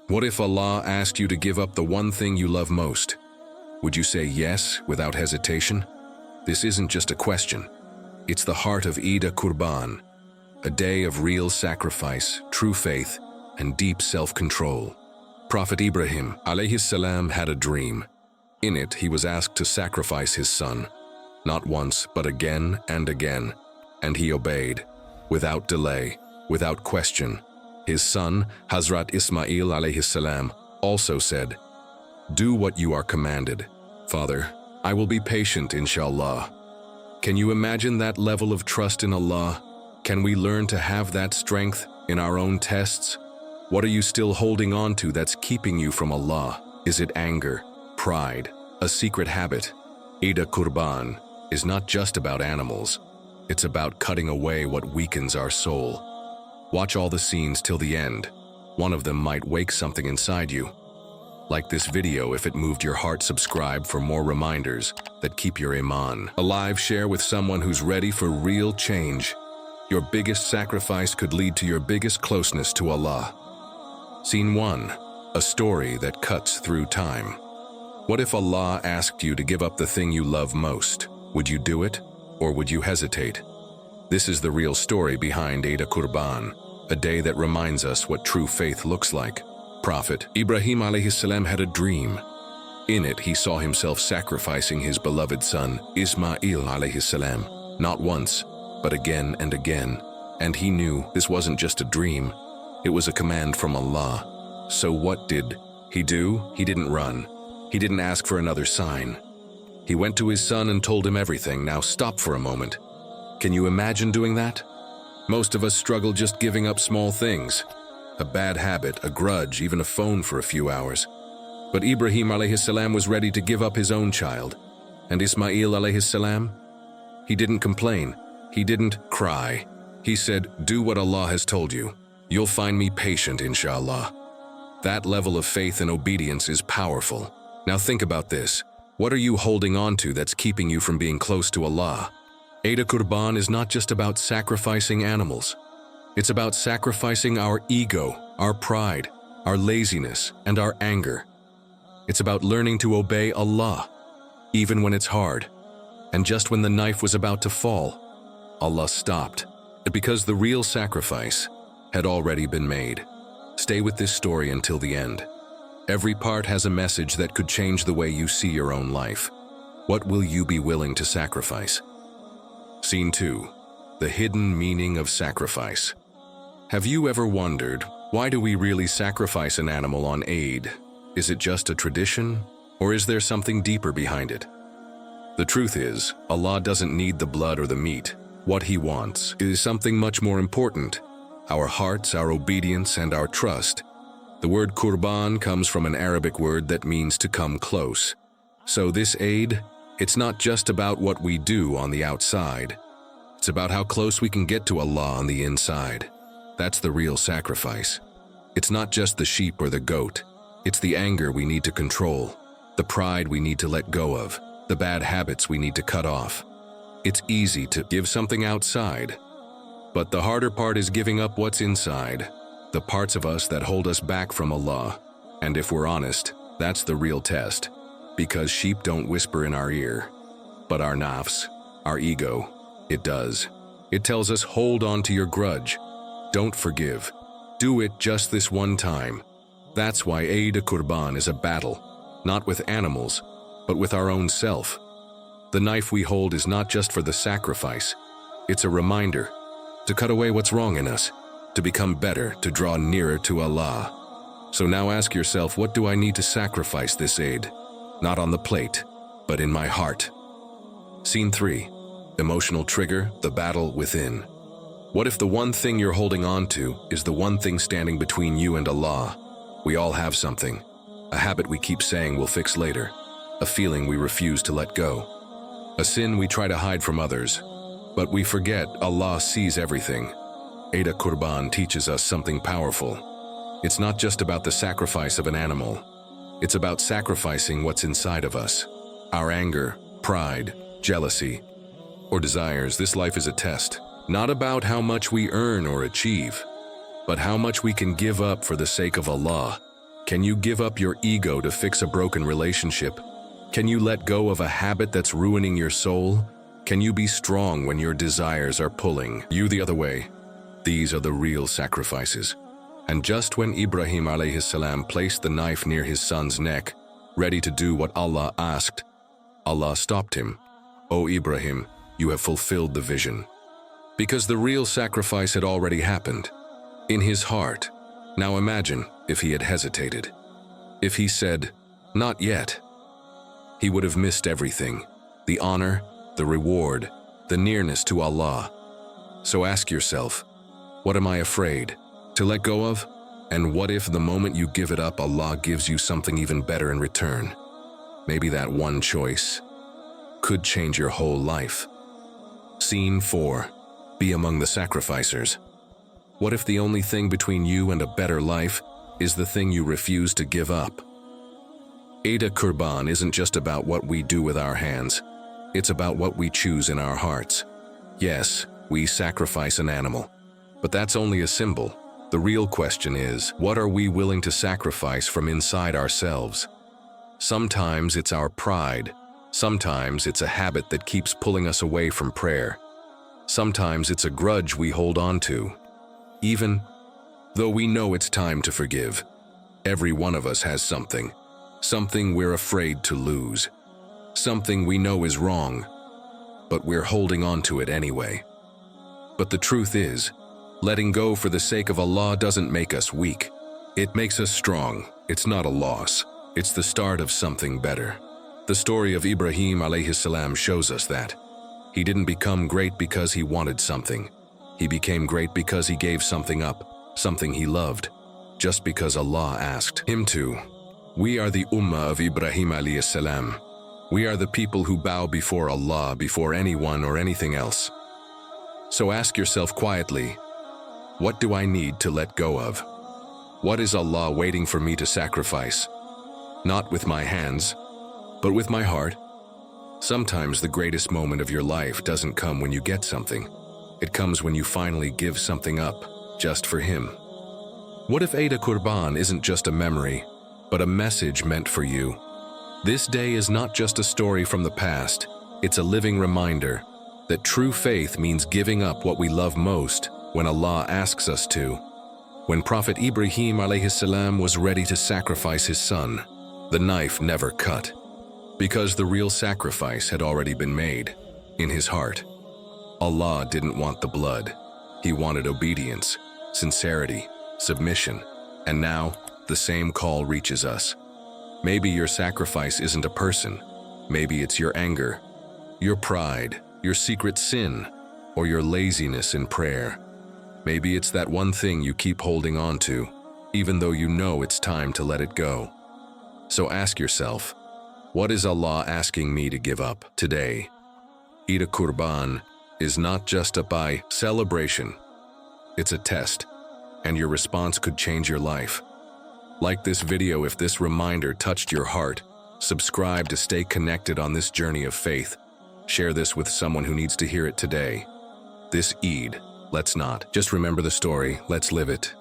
What if Allah asked you to give up the one thing you love most? Would you say yes without hesitation? This isn't just a question. It's the heart of Eid-E-Qurban, a day of real sacrifice, true faith, and deep self-control. Prophet Ibrahim, السلام, had a dream. In it, he was asked to sacrifice his son, not once, but again and again, and he obeyed, without delay, without question. His son, Hazrat Ismail, السلام, also said, "Do what you are commanded. Father, I will be patient, inshallah." Can you imagine that level of trust in Allah? Can we learn to have that strength in our own tests? What are you still holding on to that's keeping you from Allah? Is it anger, pride, a secret habit? Eid-E-Qurban is not just about animals. It's about cutting away what weakens our soul. Watch all the scenes till the end. One of them might wake something inside you. Like this video if it moved your heart. Subscribe for more reminders that keep your iman alive. Share with someone who's ready for real change. Your biggest sacrifice could lead to your biggest closeness to Allah. Scene 1. A story that cuts through time. What if Allah asked you to give up the thing you love most? Would you do it, or would you hesitate? This is the real story behind Eid-E-Qurban, a day that reminds us what true faith looks like. Prophet Ibrahim السلام, had a dream. In it, he saw himself sacrificing his beloved son, Ismail السلام, not once, but again and again. And he knew this wasn't just a dream. It was a command from Allah. So what did he do? He didn't run. He didn't ask for another sign. He went to his son and told him everything. Now stop for a moment. Can you imagine doing that? Most of us struggle just giving up small things. A bad habit, a grudge, even a phone for a few hours. But Ibrahim السلام, was ready to give up his own child. And Ismail السلام, he didn't complain. He didn't cry. He said, "Do what Allah has told you. You'll find me patient, inshallah." That level of faith and obedience is powerful. Now think about this. What are you holding on to that's keeping you from being close to Allah? Eid-E-Qurban is not just about sacrificing animals. It's about sacrificing our ego, our pride, our laziness, and our anger. It's about learning to obey Allah, even when it's hard. And just when the knife was about to fall, Allah stopped. Because the real sacrifice had already been made. Stay with this story until the end. Every part has a message that could change the way you see your own life. What will you be willing to sacrifice? Scene 2. The hidden meaning of sacrifice. Have you ever wondered, why do we really sacrifice an animal on Eid? Is it just a tradition, or is there something deeper behind it? The truth is, Allah doesn't need the blood or the meat. What He wants is something much more important. Our hearts, our obedience, and our trust. The word Qurban comes from an Arabic word that means to come close. So this Eid, it's not just about what we do on the outside. It's about how close we can get to Allah on the inside. That's the real sacrifice. It's not just the sheep or the goat. It's the anger we need to control, the pride we need to let go of, the bad habits we need to cut off. It's easy to give something outside, but the harder part is giving up what's inside, the parts of us that hold us back from Allah. And if we're honest, that's the real test, because sheep don't whisper in our ear, but our nafs, our ego, it does. It tells us, hold on to your grudge. Don't forgive. Do it just this one time. That's why Eid-E-Qurban is a battle, not with animals, but with our own self. The knife we hold is not just for the sacrifice. It's a reminder to cut away what's wrong in us, to become better, to draw nearer to Allah. So now ask yourself, what do I need to sacrifice this Eid? Not on the plate, but in my heart. Scene 3. Emotional trigger, the battle within. What if the one thing you're holding on to is the one thing standing between you and Allah? We all have something. A habit we keep saying we'll fix later. A feeling we refuse to let go. A sin we try to hide from others. But we forget Allah sees everything. Eid-E-Qurban teaches us something powerful. It's not just about the sacrifice of an animal. It's about sacrificing what's inside of us. Our anger, pride, jealousy, or desires. This life is a test. Not about how much we earn or achieve, but how much we can give up for the sake of Allah. Can you give up your ego to fix a broken relationship? Can you let go of a habit that's ruining your soul? Can you be strong when your desires are pulling you the other way? These are the real sacrifices. And just when Ibrahim alayhi salam placed the knife near his son's neck, ready to do what Allah asked, Allah stopped him. "O Ibrahim, you have fulfilled the vision." Because the real sacrifice had already happened, in his heart. Now imagine if he had hesitated. If he said, "Not yet," he would have missed everything: the honor, the reward, the nearness to Allah. So ask yourself, what am I afraid to let go of? And what if the moment you give it up, Allah gives you something even better in return? Maybe that one choice could change your whole life. Scene 4. Be among the sacrificers. What if the only thing between you and a better life is the thing you refuse to give up? Eid-E-Qurban isn't just about what we do with our hands. It's about what we choose in our hearts. Yes, we sacrifice an animal, but that's only a symbol. The real question is, what are we willing to sacrifice from inside ourselves? Sometimes it's our pride. Sometimes it's a habit that keeps pulling us away from prayer. Sometimes it's a grudge we hold on to. Even though we know it's time to forgive, every one of us has something we're afraid to lose, something we know is wrong, but we're holding on to it anyway. But the truth is, letting go for the sake of Allah doesn't make us weak. It makes us strong. It's not a loss. It's the start of something better. The story of Ibrahim alayhi salam shows us that. He didn't become great because he wanted something. He became great because he gave something up, something he loved, just because Allah asked him to. We are the ummah of Ibrahim alayhi salam. We are the people who bow before Allah before anyone or anything else. So ask yourself quietly, what do I need to let go of? What is Allah waiting for me to sacrifice? Not with my hands, but with my heart. Sometimes the greatest moment of your life doesn't come when you get something. It comes when you finally give something up, just for Him. What if Eid-E-Qurban isn't just a memory, but a message meant for you? This day is not just a story from the past. It's a living reminder that true faith means giving up what we love most when Allah asks us to. When Prophet Ibrahim alayhi salam was ready to sacrifice his son, the knife never cut, because the real sacrifice had already been made in his heart. Allah didn't want the blood. He wanted obedience, sincerity, submission. And now, the same call reaches us. Maybe your sacrifice isn't a person. Maybe it's your anger, your pride, your secret sin, or your laziness in prayer. Maybe it's that one thing you keep holding on to, even though you know it's time to let it go. So ask yourself, what is Allah asking me to give up today? Eid-E-Qurban is not just a celebration. It's a test, and your response could change your life. Like this video if this reminder touched your heart. Subscribe to stay connected on this journey of faith. Share this with someone who needs to hear it today. This Eid, let's not just remember the story, let's live it.